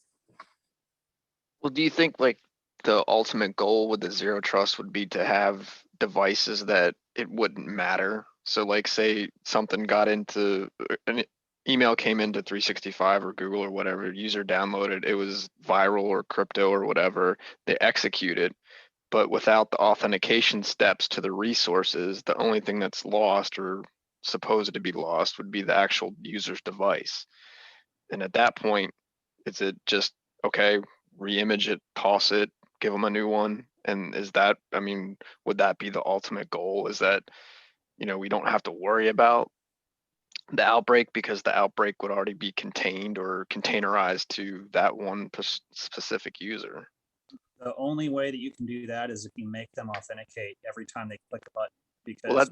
Speaker 9: Well, do you think like the ultimate goal with the zero trust would be to have devices that it wouldn't matter? So like, say something got into an email, came into 365 or Google or whatever, user downloaded, it was viral or crypto or whatever, they execute it, but without the authentication steps to the resources, the only thing that's lost or supposed to be lost would be the actual user's device. And at that point, is it just, okay, re-image it, toss it, give them a new one? And is that, I mean, would that be the ultimate goal? Is that, we don't have to worry about the outbreak, because the outbreak would already be contained or containerized to that one specific user?
Speaker 12: The only way that you can do that is if you make them authenticate every time they click a button. Because
Speaker 9: well,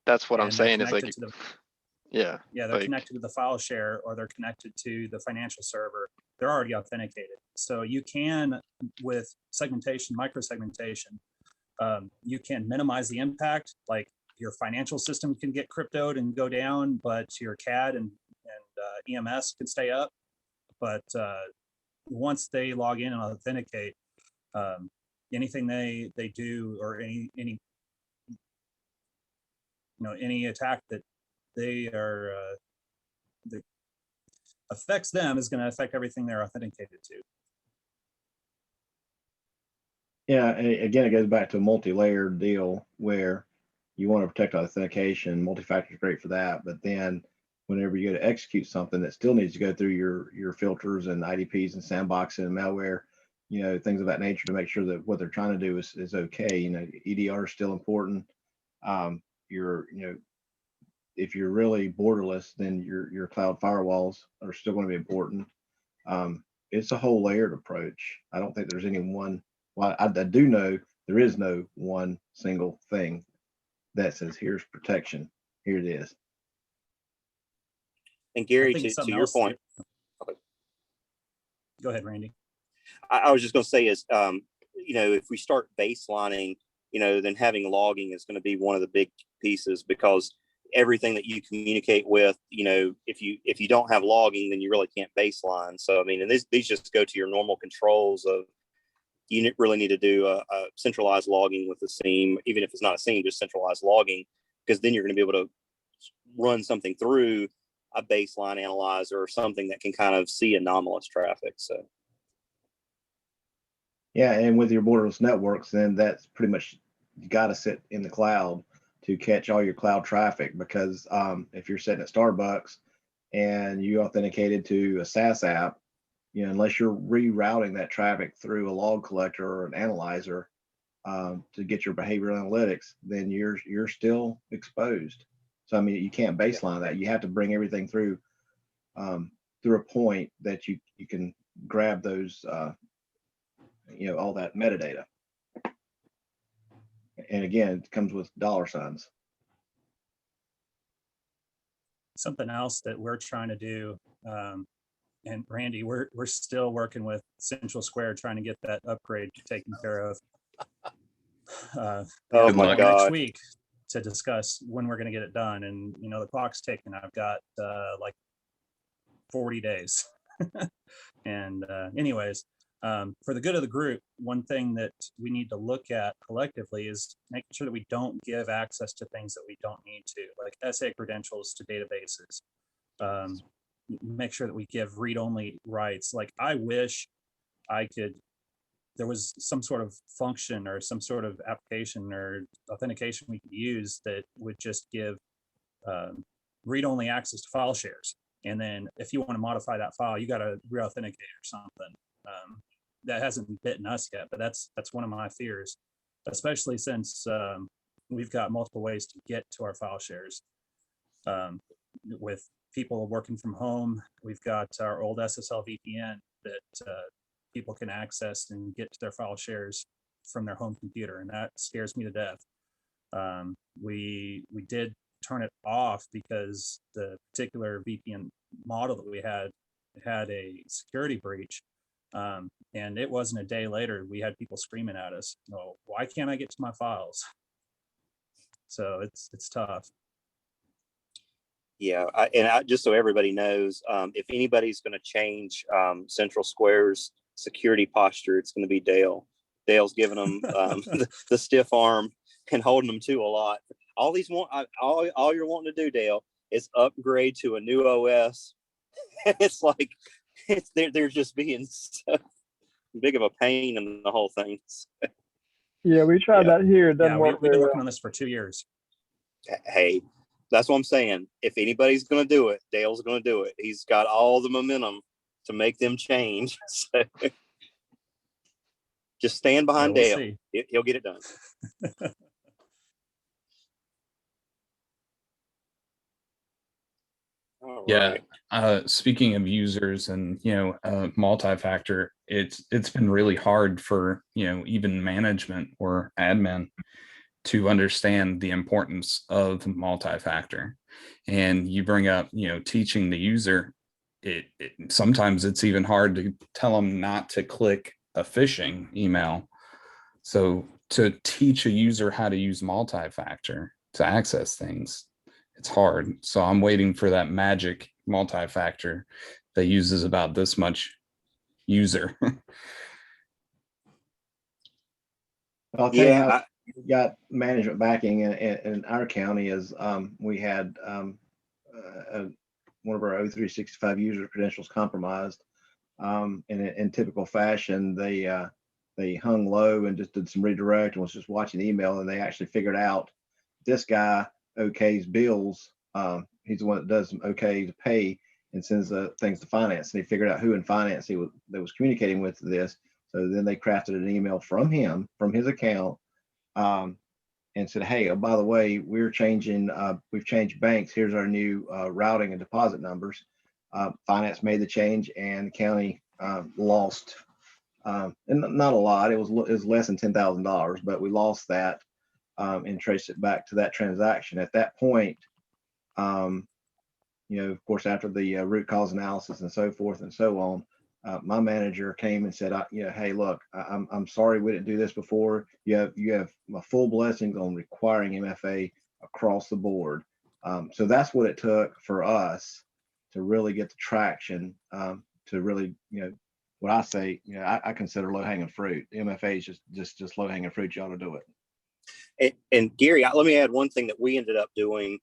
Speaker 9: that's what I'm saying. Is like,
Speaker 12: they're connected to the file share, or they're connected to the financial server. They're already authenticated. So you can, with segmentation, microsegmentation, you can minimize the impact. Like, your financial system can get cryptoed and go down, but your CAD and EMS could stay up. But once they log in and authenticate, anything they do, or any attack that they are that affects them, is going to affect everything they're authenticated to.
Speaker 3: Yeah, and again, it goes back to a multi-layered deal where you want to protect authentication. Multi-factor is great for that. But then whenever you go to execute something that still needs to go through your filters and IDPs and sandboxing and malware, things of that nature to make sure that what they're trying to do is okay. EDR is still important. If you're really borderless, then your cloud firewalls are still going to be important. It's a whole layered approach. I don't think there's any one. Well, I do know there is no one single thing that says here's protection. Here it is.
Speaker 1: And Gary,
Speaker 12: think
Speaker 1: to
Speaker 12: something
Speaker 1: your
Speaker 12: else that-
Speaker 1: point,
Speaker 12: Go ahead, Randy.
Speaker 1: I was just going to say is, if we start baselining, then having logging is going to be one of the big pieces, because everything that you communicate with, if you don't have logging, then you really can't baseline. So, I mean, and these just go to your normal controls of, you really need to do a centralized logging with the SIEM, even if it's not a SIEM, just centralized logging, because then you're going to be able to run something through a baseline analyzer or something that can kind of see anomalous traffic. So.
Speaker 3: Yeah, and with your borderless networks, then that's pretty much, you got to sit in the cloud to catch all your cloud traffic, because if you're sitting at Starbucks and you authenticated to a SaaS app, unless you're rerouting that traffic through a log collector or an analyzer to get your behavioral analytics, then you're still exposed. So I mean, you can't baseline that. You have to bring everything through a point that you can grab those all that metadata. And again, it comes with dollar signs.
Speaker 12: Something else that we're trying to do, and Randy, we're still working with Central Square trying to get that upgrade taken care of.
Speaker 1: Oh my God.
Speaker 12: Next week to discuss when we're going to get it done, and the clock's ticking. I've got like 40 days. And anyways, for the good of the group, one thing that we need to look at collectively is making sure that we don't give access to things that we don't need to, like SA credentials to databases. Make sure that we give read-only rights. Like, I wish there was some sort of function or some sort of application or authentication we could use that would just give read-only access to file shares. And then if you want to modify that file, you got to re-authenticate or something. That hasn't bitten us yet, but that's one of my fears, especially since we've got multiple ways to get to our file shares. With people working from home, we've got our old SSL VPN that people can access and get to their file shares from their home computer, and that scares me to death. We did turn it off because the particular VPN model that we had a security breach, and it wasn't a day later we had people screaming at us, "Oh, why can't I get to my files?" So it's tough.
Speaker 1: Yeah, just so everybody knows, if anybody's going to change Central Square's security posture, it's going to be Dale. Dale's giving them the stiff arm and holding them to a lot. All you're wanting to do, Dale, is upgrade to a new OS. It's like they're just being so big of a pain in the whole thing.
Speaker 14: Yeah, we tried that here. It doesn't work
Speaker 12: we've been
Speaker 14: very
Speaker 12: working
Speaker 14: well.
Speaker 12: on this for 2 years.
Speaker 1: Hey, that's what I'm saying. If anybody's going to do it, Dale's going to do it. He's got all the momentum to make them change. So just stand behind
Speaker 12: we'll
Speaker 1: Dale.
Speaker 12: see.
Speaker 1: He'll get it done. All
Speaker 10: Yeah.
Speaker 1: right.
Speaker 10: Speaking of users and multi-factor, it's been really hard for even management or admin to understand the importance of multi-factor. And you bring up teaching the user, it sometimes it's even hard to tell them not to click a phishing email. So to teach a user how to use multi-factor to access things, it's hard. So I'm waiting for that magic multi-factor that uses about this much user.
Speaker 3: I'll tell you how we got management backing in our county is we had one of our O365 user credentials compromised. In typical fashion, they hung low and just did some redirect and was just watching the email, and they actually figured out this guy okays bills. He's the one that does okay to pay and sends things to finance. And they figured out who in finance that was communicating with this. So then they crafted an email from him, from his account, and said, hey, oh, by the way, we've changed banks. Here's our new routing and deposit numbers. Finance made the change, and the county lost, and not a lot. It was less than $10,000, but we lost that and traced it back to that transaction. At that point, of course, after the root cause analysis and so forth and so on, my manager came and said, hey, look, I'm sorry we didn't do this before. You have my full blessings on requiring MFA across the board. So that's what it took for us to really get the traction, to really, what I say, I consider low hanging fruit. MFA is just low hanging fruit. You ought to do it.
Speaker 1: And Gary, let me add one thing that we ended up doing,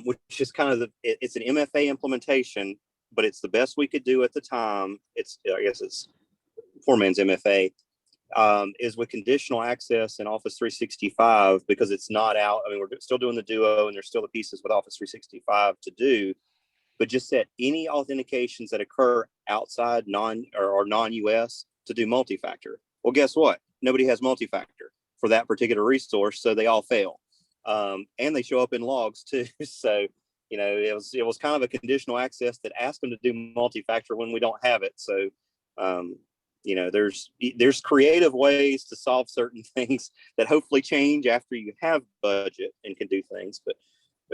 Speaker 1: which is kind of it's an MFA implementation, but it's the best we could do at the time. I guess it's poor man's MFA, is with conditional access in Office 365, because it's not out. I mean, we're still doing the Duo, and there's still the pieces with Office 365 to do, but just set any authentications that occur outside non-US to do multi-factor. Well, guess what? Nobody has multi-factor for that particular resource, so they all fail. And they show up in logs too. So, it was kind of a conditional access that asked them to do multi-factor when we don't have it. So, there's creative ways to solve certain things that hopefully change after you have budget and can do things. But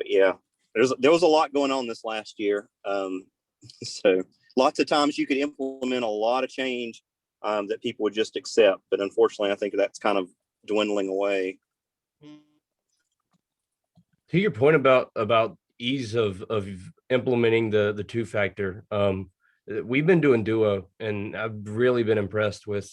Speaker 1: yeah, there was a lot going on this last year. So lots of times you could implement a lot of change that people would just accept. But unfortunately, I think that's kind of dwindling away.
Speaker 5: To your point about ease of implementing the two-factor, we've been doing Duo, and I've really been impressed with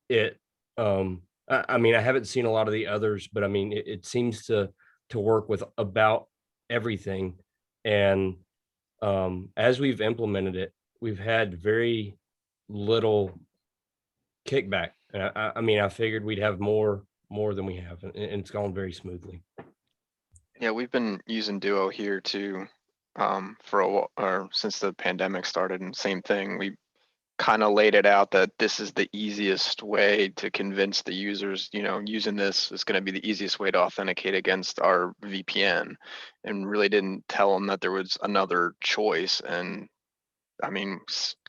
Speaker 5: it. I mean, I haven't seen a lot of the others, but I mean, it seems to work with about everything. And as we've implemented it, we've had very little kickback. And I mean, I figured we'd have more than we have, and it's gone very smoothly.
Speaker 9: Yeah, we've been using Duo here too, for a while, or since the pandemic started, and same thing. We kind of laid it out that this is the easiest way to convince the users, using this is going to be the easiest way to authenticate against our VPN, and really didn't tell them that there was another choice. And I mean,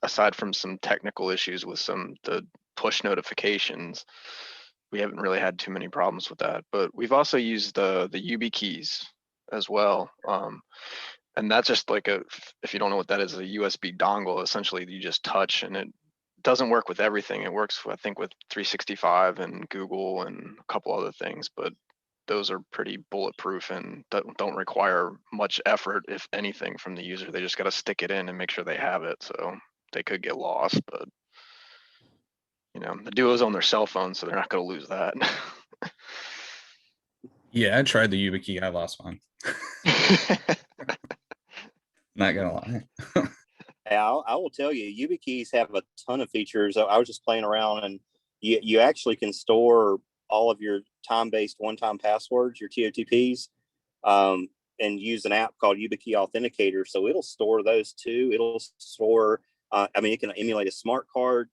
Speaker 9: aside from some technical issues with the push notifications, we haven't really had too many problems with that. But we've also used the YubiKeys as well. And that's just like if you don't know what that is, a USB dongle. Essentially, you just touch, and it doesn't work with everything. It works, I think, with 365 and Google and a couple other things, but those are pretty bulletproof and don't require much effort, if anything, from the user. They just got to stick it in and make sure they have it. So they could get lost, but the Duo's on their cell phone, so they're not going to lose that.
Speaker 10: Yeah, I tried the YubiKey. I lost mine. Not gonna lie.
Speaker 1: I will tell you, YubiKeys have a ton of features. I was just playing around, and you actually can store all of your time-based one-time passwords, your TOTPs, and use an app called YubiKey Authenticator. So it'll store those too. It'll store, it can emulate a smart card.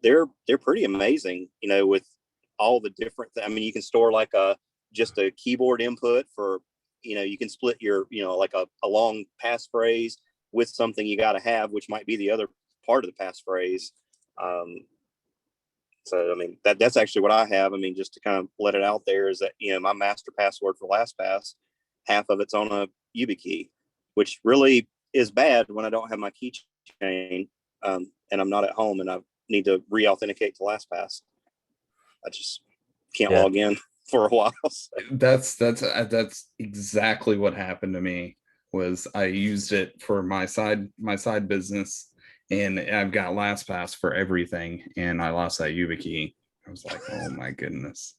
Speaker 1: They're pretty amazing, with all the different, you can store like just a keyboard input for, you can split your, like a long passphrase with something you got to have, which might be the other part of the passphrase. So, that's actually what I have. Just to kind of let it out there is that, my master password for LastPass, half of it's on a YubiKey, which really is bad when I don't have my keychain, and I'm not at home and I need to re-authenticate to LastPass. I just can't log in for a while. So.
Speaker 10: That's exactly what happened to me. Was I used it for my side business, and I've got LastPass for everything, and I lost that YubiKey. I was like, oh my goodness.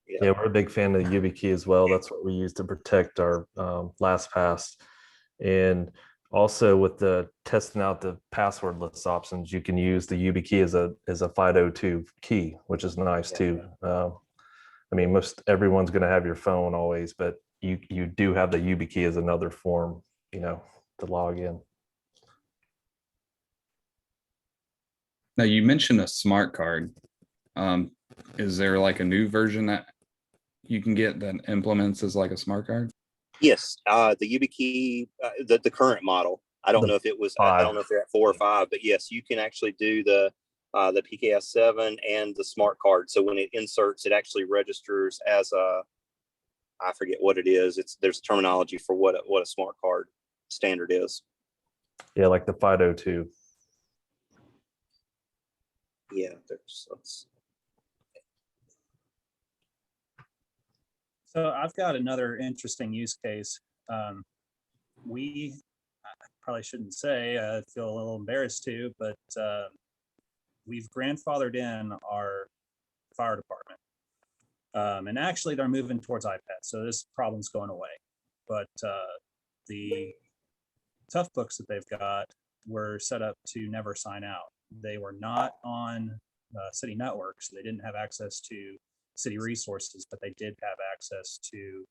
Speaker 7: Yeah, we're a big fan of the YubiKey as well. That's what we use to protect our LastPass. And also with the testing out the passwordless options, you can use the YubiKey as a FIDO2 key, which is nice too. I mean, most everyone's going to have your phone always, but you do have the YubiKey as another form, to log in.
Speaker 10: Now you mentioned a smart card. Is there like a new version that you can get that implements as like a smart card?
Speaker 1: Yes, the YubiKey, the current model. I don't know if it was. I don't know if they're at 4 or 5, but yes, you can actually do the PKS7 and the smart card. So when it inserts, it actually registers as a, I forget what it is. There's terminology for what a smart card standard is.
Speaker 7: Yeah, like the 502.
Speaker 1: Yeah,
Speaker 12: So I've got another interesting use case. We probably shouldn't say, I feel a little embarrassed too, but we've grandfathered in our fire department. And actually they're moving towards iPads, so this problem's going away. But the tough books that they've got were set up to never sign out. They were not on city networks. They didn't have access to city resources, but they did have access to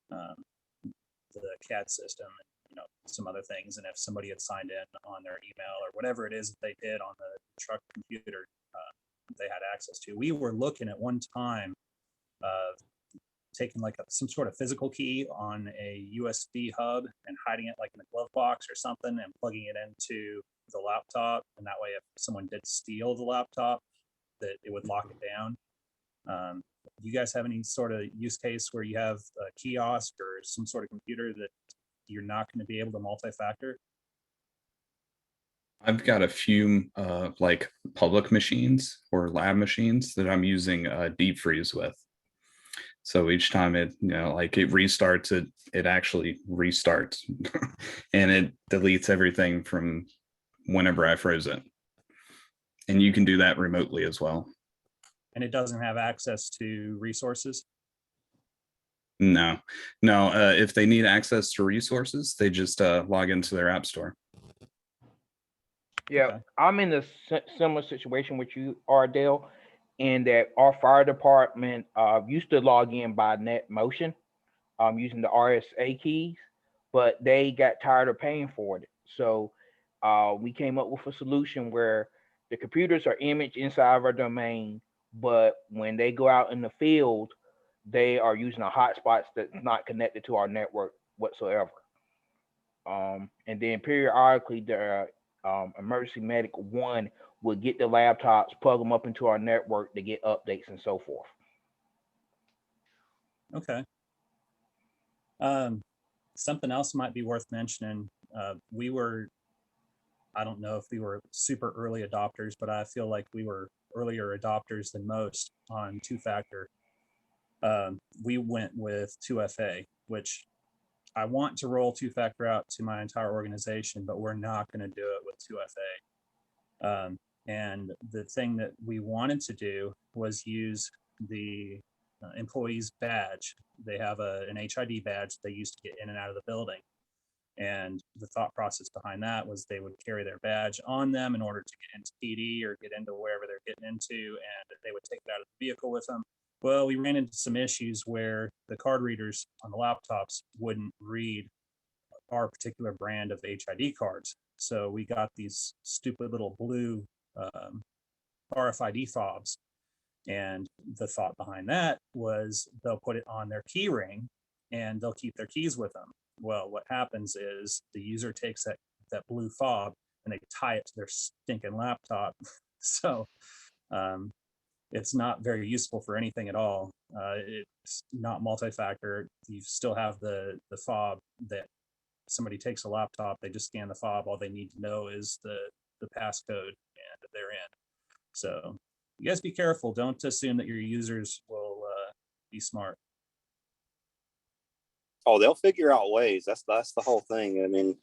Speaker 12: the CAD system, and some other things. And if somebody had signed in on their email or whatever it is that they did on the truck computer, they had access to. We were looking at one time taking like some sort of physical key on a USB hub and hiding it like in a glove box or something and plugging it into the laptop. And that way, if someone did steal the laptop, that it would lock it down. Do you guys have any sort of use case where you have a kiosk or some sort of computer that you're not going to be able to multi-factor?
Speaker 10: I've got a few like public machines or lab machines that I'm using deep freeze with. So each time it, like it restarts, it actually restarts and it deletes everything from whenever I froze it. And you can do that remotely as well.
Speaker 12: And it doesn't have access to resources?
Speaker 10: No. If they need access to resources, they just log into their app store.
Speaker 15: Yeah, okay. I'm in a similar situation with you, Ardell, in that our fire department used to log in by net motion using the RSA keys, but they got tired of paying for it. So we came up with a solution where the computers are imaged inside of our domain, but when they go out in the field, they are using a hotspot that's not connected to our network whatsoever. And then periodically, the emergency medic 1 would get the laptops, plug them up into our network to get updates and so forth.
Speaker 12: Okay. Something else might be worth mentioning. I don't know if we were super early adopters, but I feel like we were earlier adopters than most on two-factor. We went with 2FA, which I want to roll two-factor out to my entire organization, but we're not going to do it with 2FA. And the thing that we wanted to do was use the employee's badge. They have an HID badge they used to get in and out of the building. And the thought process behind that was they would carry their badge on them in order to get into PD or get into wherever they're getting into, and they would take it out of the vehicle with them. Well, we ran into some issues where the card readers on the laptops wouldn't read our particular brand of HID cards. So we got these stupid little blue RFID fobs. And the thought behind that was they'll put it on their key ring and they'll keep their keys with them. Well, what happens is the user takes that blue fob and they tie it to their stinking laptop. So it's not very useful for anything at all. It's not multi-factor. You still have the fob that somebody takes a laptop, they just scan the fob. All they need to know is the passcode and they're in. So you guys be careful. Don't assume that your users will be smart.
Speaker 1: Oh, they'll figure out ways. That's the whole thing. I mean,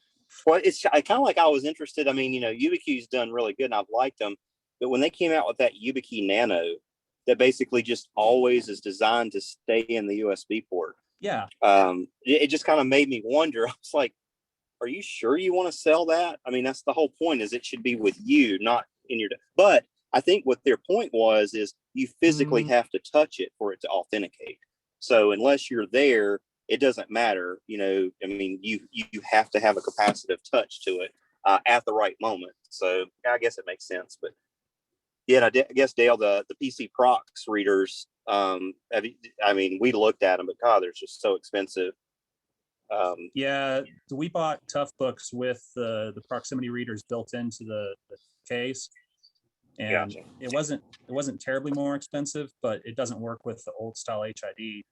Speaker 1: well, it's kind of like I was interested. I mean, YubiKey's done really good and I've liked them, but when they came out with that YubiKey Nano, that basically just always is designed to stay in the USB port.
Speaker 12: Yeah.
Speaker 1: It just kind of made me wonder. I was like, are you sure you want to sell that? I mean, that's the whole point, is it should be with you, not in your, but I think what their point was is you physically have to touch it for it to authenticate. So unless you're there, it doesn't matter. You know, I mean, you have to have a capacitive touch to it at the right moment. So I guess it makes sense. But yeah, I guess Dale, the PC Prox readers, I mean, we looked at them, but God, they're just so expensive.
Speaker 12: Yeah, we bought Tough Books with the proximity readers built into the case, and
Speaker 1: Gotcha.
Speaker 12: it wasn't terribly more expensive, but it doesn't work with the old style HID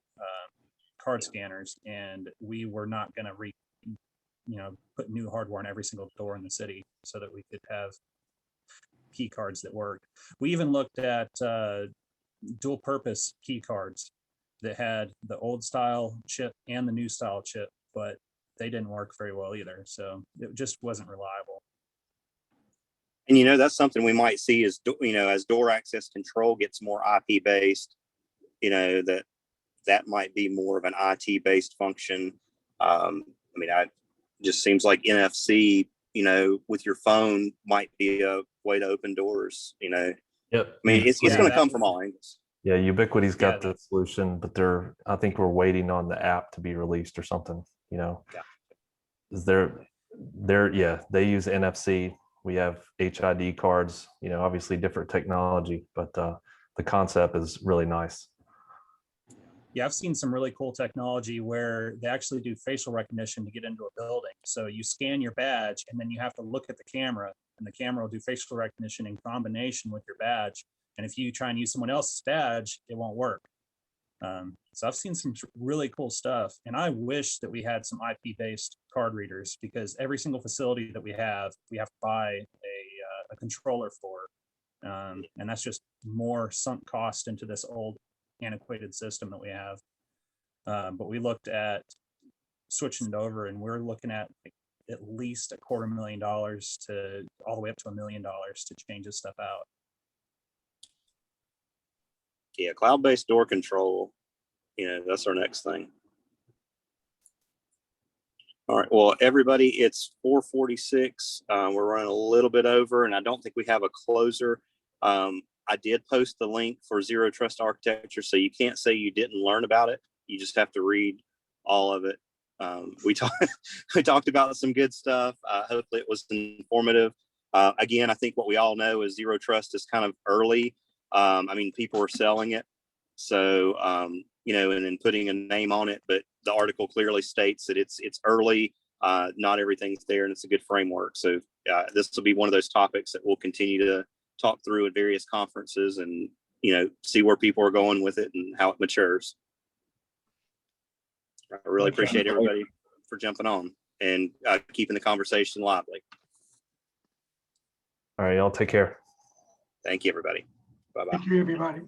Speaker 12: card scanners, and we were not going to put new hardware on every single door in the city so that we could have key cards that worked. We even looked at dual purpose key cards that had the old style chip and the new style chip, but they didn't work very well either. So it just wasn't reliable.
Speaker 1: And, you know, that's something we might see as, you know, as door access control gets more IP based, you know, that might be more of an IT based function. I mean, just seems like NFC, you know, with your phone might be a way to open doors, you know.
Speaker 7: Yep.
Speaker 1: I mean, it's going to come from all angles.
Speaker 7: Yeah, Ubiquity's got the solution, but I think we're waiting on the app to be released or something, you know.
Speaker 1: Yeah.
Speaker 7: Is they use NFC. We have HID cards, you know, obviously different technology, but the concept is really nice.
Speaker 12: Yeah, I've seen some really cool technology where they actually do facial recognition to get into a building. So you scan your badge and then you have to look at the camera, and the camera will do facial recognition in combination with your badge. And if you try and use someone else's badge, it won't work. So I've seen some really cool stuff, and I wish that we had some IP-based card readers, because every single facility that we have to buy a controller for, and that's just more sunk cost into this old antiquated system that we have. But we looked at switching it over, and we're looking at at least $250,000 to all the way up to $1 million to change this stuff out.
Speaker 1: Yeah, cloud-based door control, you know, that's our next thing. All right, well, everybody, it's 4:46. We're running a little bit over, and I don't think we have a closer. I did post the link for Zero Trust Architecture, so you can't say you didn't learn about it. You just have to read all of it. We talked about some good stuff. Hopefully it was informative. Again, I think what we all know is Zero Trust is kind of early. I mean, people are selling it. So, you know, and then putting a name on it, but the article clearly states that it's early. Not everything's there, and it's a good framework. So this will be one of those topics that we'll continue to talk through at various conferences, and, you know, see where people are going with it and how it matures. I really appreciate everybody for jumping on and keeping the conversation lively.
Speaker 7: All right, y'all take care.
Speaker 1: Thank you, everybody. Bye-bye.
Speaker 13: Thank you, everybody.